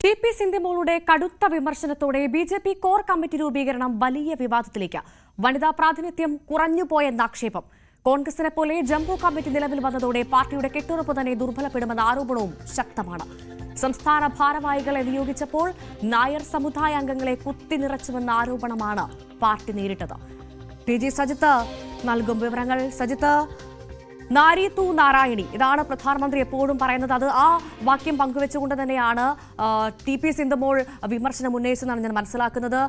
TP. സിന്ധുമോളുടെ കടുത്ത വിമർശനത്തോടെ BJP. Core committee രൂപീകരണം വലിയ വിവാദത്തിലേക്ക്. വനിതാ പ്രാതിനിധ്യം കുറഞ്ഞുപോയെന്ന ആക്ഷേപം. കോൺഗ്രസിനെ പോലെ ജംബോ കമ്മിറ്റി നിലവിൽ വന്നതോടെ പാർട്ടിയുടെ കെട്ടുറപ്പ് തന്നെ ദുർബലപ്പെടുമെന്ന ആരോപണവും ശക്തമാണ്. സംസ്ഥാന ഭാരവാഹികളെ നിയോഗിച്ചപ്പോൾ നായർ സമുദായ അംഗങ്ങളെ കുത്തിനിറച്ചുവെന്ന ആരോപണമാണ് പാർട്ടി നേരിട്ടത്. ടി.ജി. സജിത്ത് നൽകും വിവരങ്ങൾ. സജിത്ത്, നാരി തൂ നാരായണി, ഇതാണ് പ്രധാനമന്ത്രി എപ്പോഴും പറയുന്നത്. അത് ആ വാക്യം പങ്കുവെച്ചുകൊണ്ട് തന്നെയാണ് ടി.പി. സിന്ധുമോൾ വിമർശനം ഉന്നയിച്ചതെന്നാണ് ഞാൻ മനസ്സിലാക്കുന്നത്.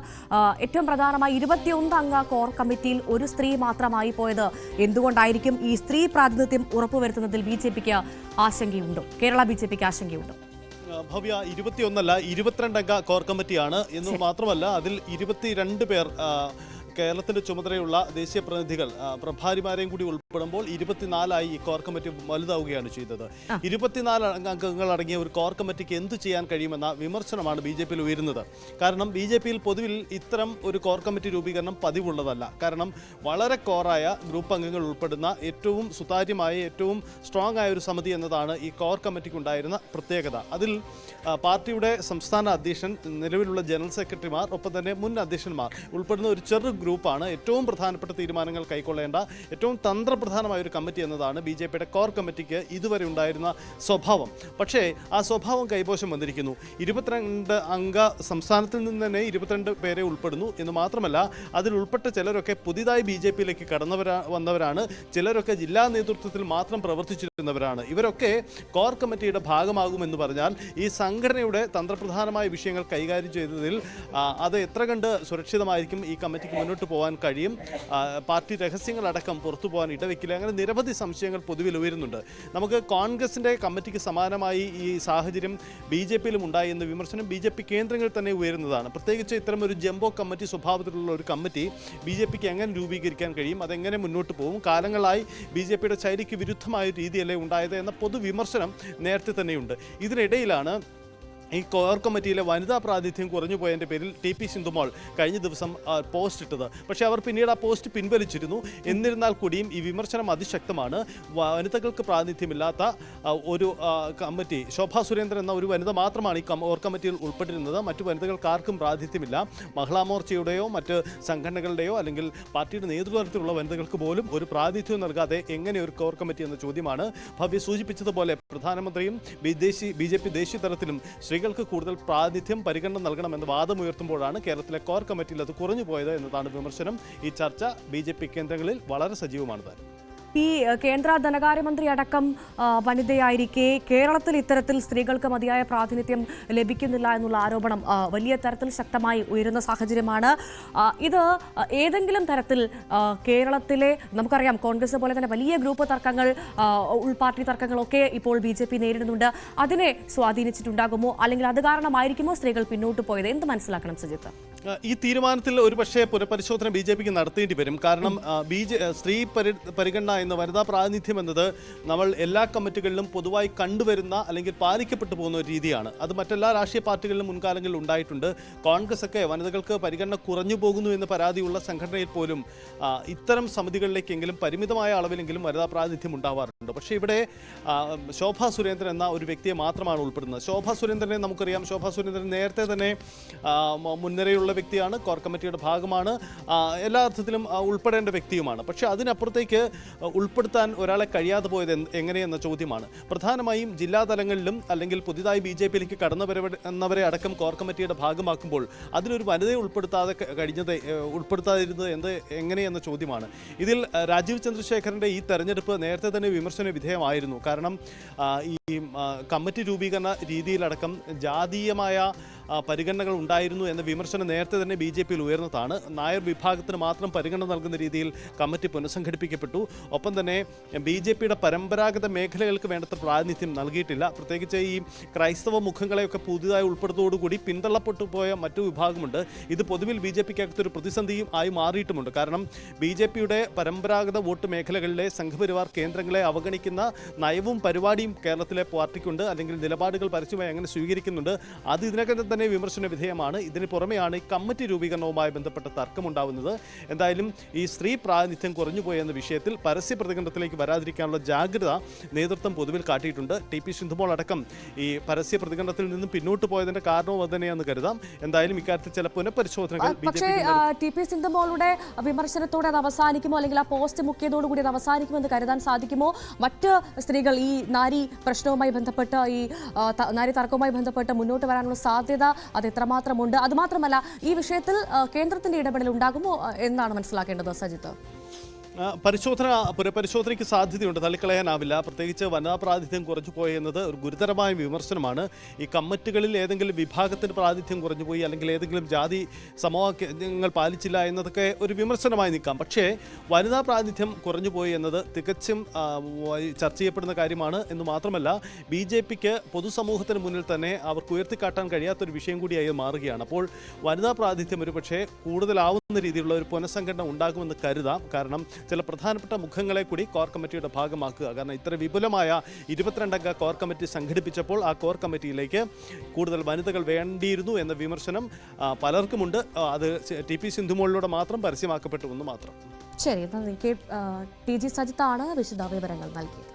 ഏറ്റവും പ്രധാനമായി 21 അംഗ കോർ കമ്മിറ്റിയിൽ ഒരു സ്ത്രീ മാത്രമായി പോയത് എന്തുകൊണ്ടായിരിക്കും? ഈ സ്ത്രീ പ്രാതിനിധ്യം ഉറപ്പുവരുത്തുന്നതിൽ ബി.ജെ.പിക്ക് ആശങ്കയുണ്ടോ? കേരള ബി.ജെ.പിക്ക് ആശങ്കയുണ്ടോ? ഭവ്യ, 21 അല്ല 22 അംഗ കോർ കമ്മിറ്റിയാണ് എന്ന് മാത്രമല്ല അതിൽ 22 പേർ കേരളത്തിന്റെ ചുമതലയുള്ള ദേശീയ പ്രതിനിധികൾ പ്രഭാരിമാരെയും കൂടി ഉൾപ്പെടുമ്പോൾ 24 ഈ കോർ കമ്മിറ്റി വലുതാവുകയാണ് ചെയ്തത്. 24 അംഗങ്ങൾ അടങ്ങിയ ഒരു കോർ കമ്മിറ്റിക്ക് എന്ത് ചെയ്യാൻ കഴിയുമെന്ന വിമർശനമാണ് ബി.ജെ.പിയിൽ ഉയരുന്നത്. കാരണം ബി.ജെ.പിയിൽ പൊതുവിൽ ഇത്തരം ഒരു കോർ കമ്മിറ്റി രൂപീകരണം പതിവുള്ളതല്ല. കാരണം വളരെ കോറായ ഗ്രൂപ്പ് അംഗങ്ങൾ ഉൾപ്പെടുന്ന ഏറ്റവും സുതാര്യമായ ഏറ്റവും സ്ട്രോങ് ആയ ഒരു സമിതി എന്നതാണ് ഈ കോർ കമ്മിറ്റിക്ക് ഉണ്ടായിരുന്ന പ്രത്യേകത. അതിൽ പാർട്ടിയുടെ സംസ്ഥാന അധ്യക്ഷൻ, നിലവിലുള്ള ജനറൽ സെക്രട്ടറിമാർ, ഒപ്പം തന്നെ മുൻ അധ്യക്ഷന്മാർ ഉൾപ്പെടുന്ന ഒരു ചെറു ഗ്രൂപ്പാണ് ഏറ്റവും പ്രധാനപ്പെട്ട തീരുമാനങ്ങൾ കൈക്കൊള്ളേണ്ട ഏറ്റവും തന്ത്രപ്രധാനമായ ഒരു കമ്മിറ്റി എന്നതാണ് ബി.ജെ.പിയുടെ കോർ കമ്മിറ്റിക്ക് ഇതുവരെ ഉണ്ടായിരുന്ന സ്വഭാവം. പക്ഷേ ആ സ്വഭാവം കൈമോശം വന്നിരിക്കുന്നു. 22 അംഗ സംസ്ഥാനത്തിൽ നിന്ന് തന്നെ 22 പേരെ ഉൾപ്പെടുന്നു എന്ന് മാത്രമല്ല അതിൽ ഉൾപ്പെട്ട ചിലരൊക്കെ പുതിയതായി ബി.ജെ.പിയിലേക്ക് വന്നവരാണ്. ചിലരൊക്കെ ജില്ലാ നേതൃത്വത്തിൽ മാത്രം പ്രവർത്തിച്ചിരുന്നവരാണ്. ഇവരൊക്കെ കോർ കമ്മിറ്റിയുടെ ഭാഗമാകുമെന്ന് പറഞ്ഞാൽ ഈ സംഘടനയുടെ തന്ത്രപ്രധാനമായ വിഷയങ്ങൾ കൈകാര്യം ചെയ്തതിൽ അത് എത്ര കണ്ട് സുരക്ഷിതമായിരിക്കും ഈ കമ്മിറ്റിക്ക് മുന്നോട്ട് പോകാൻ കഴിയും? പാർട്ടി രഹസ്യങ്ങളടക്കം പുറത്തു പോകാൻ ഇടവെക്കില്ല. അങ്ങനെ നിരവധി സംശയങ്ങൾ പൊതുവിൽ ഉയരുന്നുണ്ട്. നമുക്ക് കോൺഗ്രസിന്റെ കമ്മിറ്റിക്ക് സമാനമായി ഈ സാഹചര്യം ബി.ജെ.പിയിലും ഉണ്ടായി എന്ന വിമർശനം ബി.ജെ.പി കേന്ദ്രങ്ങളിൽ തന്നെ ഉയരുന്നതാണ്. പ്രത്യേകിച്ച് ഇത്തരം ഒരു ജംബോ കമ്മിറ്റി സ്വഭാവത്തിലുള്ള ഒരു കമ്മിറ്റി ബി.ജെ.പിക്ക് എങ്ങനെ രൂപീകരിക്കാൻ കഴിയും, അതെങ്ങനെ മുന്നോട്ട് പോകും? കാലങ്ങളായി ബി.ജെ.പിയുടെ ശൈലിക്ക് വിരുദ്ധമായ രീതിയല്ലേ ഉണ്ടായത് എന്ന പൊതുവിമർശനം നേരത്തെ തന്നെയുണ്ട്. ഇതിനിടയിലാണ് ഈ കോർ കമ്മിറ്റിയിലെ വനിതാ പ്രാതിനിധ്യം കുറഞ്ഞു പോയതിൻ്റെ പേരിൽ ടി.പി. സിന്ധുമോൾ കഴിഞ്ഞ ദിവസം പോസ്റ്റ് ഇട്ടത്. പക്ഷേ അവർ പിന്നീട് ആ പോസ്റ്റ് പിൻവലിച്ചിരുന്നു. എന്നിരുന്നാൽ കൂടിയും ഈ വിമർശനം അതിശക്തമാണ്. വനിതകൾക്ക് പ്രാതിനിധ്യമില്ലാത്ത ഒരു കമ്മിറ്റി, ശോഭാ സുരേന്ദ്രൻ എന്ന ഒരു വനിത മാത്രമാണ് ഈ കോർ കമ്മിറ്റിയിൽ ഉൾപ്പെട്ടിരുന്നത്. മറ്റു വനിതകൾക്ക് ആർക്കും പ്രാതിനിധ്യമില്ല. മഹിളാ മോർച്ചയുടെയോ മറ്റ് സംഘടനകളുടെയോ അല്ലെങ്കിൽ പാർട്ടിയുടെ നേതൃത്വത്തിലുള്ള വനിതകൾക്ക് പോലും ഒരു പ്രാതിനിധ്യം നൽകാതെ എങ്ങനെ ഒരു കോർ കമ്മിറ്റി എന്ന ചോദ്യമാണ്. ഭവ്യ സൂചിപ്പിച്ചതുപോലെ പ്രധാനമന്ത്രിയും ബി.ജെ.പി ദേശീയ തലത്തിലും സ്ത്രീകൾക്ക് കൂടുതൽ പ്രാതിനിധ്യം, പരിഗണന നൽകണമെന്ന് വാദമുയർത്തുമ്പോഴാണ് കേരളത്തിലെ കോർ കമ്മിറ്റിയിൽ അത് കുറഞ്ഞു പോയത് എന്നതാണ് വിമർശനം. ഈ ചർച്ച ബി.ജെ.പി കേന്ദ്രങ്ങളിൽ വളരെ സജീവമാണ്. ഈ കേന്ദ്ര ധനകാര്യമന്ത്രി അടക്കം വനിതയായിരിക്കെ കേരളത്തിൽ ഇത്തരത്തിൽ സ്ത്രീകൾക്ക് മതിയായ പ്രാതിനിധ്യം ലഭിക്കുന്നില്ല എന്നുള്ള ആരോപണം വലിയ തരത്തിൽ ശക്തമായി ഉയരുന്ന സാഹചര്യമാണ്. ഇത് ഏതെങ്കിലും തരത്തിൽ കേരളത്തിലെ, നമുക്കറിയാം കോൺഗ്രസ് പോലെ തന്നെ വലിയ ഗ്രൂപ്പ് തർക്കങ്ങൾ, ഉൾപാർട്ടി തർക്കങ്ങളൊക്കെ ഇപ്പോൾ ബി.ജെ.പി നേരിടുന്നുണ്ട്. അതിനെ സ്വാധീനിച്ചിട്ടുണ്ടാകുമോ? അല്ലെങ്കിൽ അത് കാരണമായിരിക്കുമോ സ്ത്രീകൾ പിന്നോട്ട് പോയത്? എന്ത് മനസ്സിലാക്കണം സജിത്ത്? ഈ തീരുമാനത്തിൽ ഒരുപക്ഷെ പുനഃപരിശോധന ബി.ജെ.പിക്ക് നടത്തേണ്ടി വരും. കാരണം സ്ത്രീ പരിഗണന എന്ന വനിതാ പ്രാതിനിധ്യം എന്നത് നമ്മൾ എല്ലാ കമ്മിറ്റികളിലും പൊതുവായി കണ്ടുവരുന്ന അല്ലെങ്കിൽ പാലിക്കപ്പെട്ടു പോകുന്ന ഒരു രീതിയാണ്. അത് മറ്റെല്ലാ രാഷ്ട്രീയ പാർട്ടികളിലും മുൻകാലങ്ങളിൽ ഉണ്ടായിട്ടുണ്ട്. കോൺഗ്രസ് ഒക്കെ വനിതകൾക്ക് പരിഗണന കുറഞ്ഞു പോകുന്നു എന്ന് പരാതിയുള്ള സംഘടനയിൽ പോലും ഇത്തരം സമിതികളിലേക്കെങ്കിലും പരിമിതമായ അളവിലെങ്കിലും വനിതാ പ്രാതിനിധ്യം ഉണ്ടാവാറുണ്ട്. പക്ഷേ ഇവിടെ ശോഭാ സുരേന്ദ്രൻ എന്ന ഒരു വ്യക്തിയെ മാത്രമാണ് ഉൾപ്പെടുന്നത്. ശോഭാ സുരേന്ദ്രനെ നമുക്കറിയാം. ശോഭാ സുരേന്ദ്രൻ നേരത്തെ തന്നെ മുൻനിരയുള്ള വ്യക്തിയാണ്, കോർ കമ്മിറ്റിയുടെ ഭാഗമാണ്, എല്ലാ അർത്ഥത്തിലും ഉൾപ്പെടേണ്ട വ്യക്തിയുമാണ്. പക്ഷേ അതിനപ്പുറത്തേക്ക് ഉൾപ്പെടുത്താൻ ഒരാളെ കഴിയാതെ പോയത് എങ്ങനെയെന്ന ചോദ്യമാണ്. പ്രധാനമായും ജില്ലാ തലങ്ങളിലും അല്ലെങ്കിൽ പുതിയതായി ബി.ജെ.പിയിലേക്ക് കടന്നവരെ അടക്കം കോർ കമ്മിറ്റിയുടെ ഭാഗമാക്കുമ്പോൾ അതിലൊരു വനിതയെ ഉൾപ്പെടുത്താതിരുന്നത് എങ്ങനെയെന്ന ചോദ്യമാണ്. ഇതിൽ രാജീവ് ചന്ദ്രശേഖരൻ്റെ ഈ തെരഞ്ഞെടുപ്പ് നേരത്തെ തന്നെ വിമർശന വിധേയമായിരുന്നു. കാരണം ഈ കമ്മിറ്റി രൂപീകരണ രീതിയിലടക്കം ജാതീയമായ പരിഗണനകൾ ഉണ്ടായിരുന്നു എന്ന വിമർശനം നേരത്തെ തന്നെ ബി.ജെ.പിയിൽ ഉയർന്നതാണ്. നായർ വിഭാഗത്തിന് മാത്രം പരിഗണന നൽകുന്ന രീതിയിൽ കമ്മിറ്റി പുനഃസംഘടിപ്പിക്കപ്പെട്ടു. ഒപ്പം തന്നെ ബി.ജെ.പിയുടെ പരമ്പരാഗത മേഖലകൾക്ക് വേണ്ടത്ര പ്രാതിനിധ്യം നൽകിയിട്ടില്ല. പ്രത്യേകിച്ച് ഈ ക്രൈസ്തവ മുഖങ്ങളെയൊക്കെ പുതുതായി ഉൾപ്പെടുത്തോടുകൂടി പിന്തള്ളപ്പെട്ടു പോയ മറ്റു വിഭാഗമുണ്ട്. ഇത് പൊതുവിൽ ബി.ജെ.പിക്കകത്തൊരു പ്രതിസന്ധിയും ആയി മാറിയിട്ടുമുണ്ട്. കാരണം ബി.ജെ.പിയുടെ പരമ്പരാഗത വോട്ട് മേഖലകളിലെ സംഘപരിവാർ കേന്ദ്രങ്ങളെ അവഗണിക്കുന്ന നയവും പരിപാടിയും കേരളത്തിലെ പാർട്ടിക്കുണ്ട്. അല്ലെങ്കിൽ നിലപാടുകൾ പരസ്യമായി അങ്ങനെ സ്വീകരിക്കുന്നുണ്ട്. അത് ഇതിനകം തന്നെ വിമർശന വിധേയമാണ്. ഇതിന് പുറമെയാണ് ഈ കമ്മിറ്റി രൂപീകരണവുമായി ബന്ധപ്പെട്ട തർക്കമുണ്ടാവുന്നത്. എന്തായാലും ഈ സ്ത്രീ പ്രാതിനിധ്യം കുറഞ്ഞുപോയെന്ന വിഷയത്തിൽ പരസ്യ പ്രതികരണത്തിലേക്ക് വരാതിരിക്കാനുള്ള ജാഗ്രത നേതൃത്വം പൊതുവിൽ കാട്ടിയിട്ടുണ്ട്. ടി.പി. സിന്ധുമോൾ അടക്കം ഈ പരസ്യ പ്രതികരണത്തിൽ നിന്നും പിന്നോട്ട് പോയതിന്റെ കാരണവും അത് തന്നെയാണെന്ന് കരുതാം. എന്തായാലും ഇക്കാര്യത്തിൽ ചില പുനഃപരിശോധനകൾ പക്ഷേ ടി.പി. സിന്ധുമോളുടെ വിമർശനത്തോടെ അത് അവസാനിക്കുമോ, അല്ലെങ്കിൽ ആ പോസ്റ്റ് മുക്കിയതോടുകൂടി അത് അവസാനിക്കുമെന്ന് കരുതാൻ സാധിക്കുമോ? മറ്റ് സ്ത്രീകൾ ഈ നാരി പ്രശ്നവുമായി ബന്ധപ്പെട്ട്, ഈ നാരി തർക്കവുമായി ബന്ധപ്പെട്ട് മുന്നോട്ട് വരാനുള്ള സാധ്യത അത് എത്രമാത്രമുണ്ട്? അതുമാത്രമല്ല, ഈ വിഷയത്തിൽ കേന്ദ്രത്തിന്റെ ഇടപെടൽ ഉണ്ടാകുമോ എന്നാണ് മനസ്സിലാക്കേണ്ടത് സജിത്ത്? പുനഃപരിശോധനയ്ക്ക് സാധ്യതയുണ്ട്, തള്ളിക്കളയാനാവില്ല. പ്രത്യേകിച്ച് വനിതാ പ്രാതിനിധ്യം കുറഞ്ഞു പോയെന്നത് ഒരു ഗുരുതരമായ വിമർശനമാണ്. ഈ കമ്മിറ്റികളിൽ ഏതെങ്കിലും വിഭാഗത്തിന് പ്രാതിനിധ്യം കുറഞ്ഞുപോയി, അല്ലെങ്കിൽ ഏതെങ്കിലും ജാതി സമവാക്യങ്ങൾ പാലിച്ചില്ല എന്നതൊക്കെ ഒരു വിമർശനമായി നിൽക്കാം. പക്ഷേ വനിതാ പ്രാതിനിധ്യം കുറഞ്ഞുപോയി എന്നത് തികച്ചും ചർച്ച ചെയ്യപ്പെടുന്ന കാര്യമാണ് എന്ന് മാത്രമല്ല, BJPക്ക് പൊതുസമൂഹത്തിന് മുന്നിൽ തന്നെ അവർക്ക് ഉയർത്തിക്കാട്ടാൻ കഴിയാത്തൊരു വിഷയം കൂടിയായി മാറുകയാണ്. അപ്പോൾ വനിതാ പ്രാതിനിധ്യം ഒരു പക്ഷേ കൂടുതലാവുന്ന രീതിയിലുള്ള ഒരു പുനഃസംഘടന ഉണ്ടാകുമെന്ന് കരുതാം. കാരണം ചില പ്രധാനപ്പെട്ട മുഖങ്ങളെ കൂടി കോർ കമ്മിറ്റിയുടെ ഭാഗമാക്കുക. കാരണം ഇത്ര വിപുലമായ 22-അംഗ കോർ കമ്മിറ്റി സംഘടിപ്പിച്ചപ്പോൾ ആ കോർ കമ്മിറ്റിയിലേക്ക് കൂടുതൽ വനിതകൾ വേണ്ടിയിരുന്നു എന്ന വിമർശനം പലർക്കുമുണ്ട്. അത് ടി.പി. സിന്ധുമോളിലൂടെ മാത്രം പരസ്യമാക്കപ്പെട്ടു എന്ന് മാത്രം. ശരി, ടി.ജി. സജിത്താണ് വിശദ വിവരങ്ങൾ നൽകിയത്.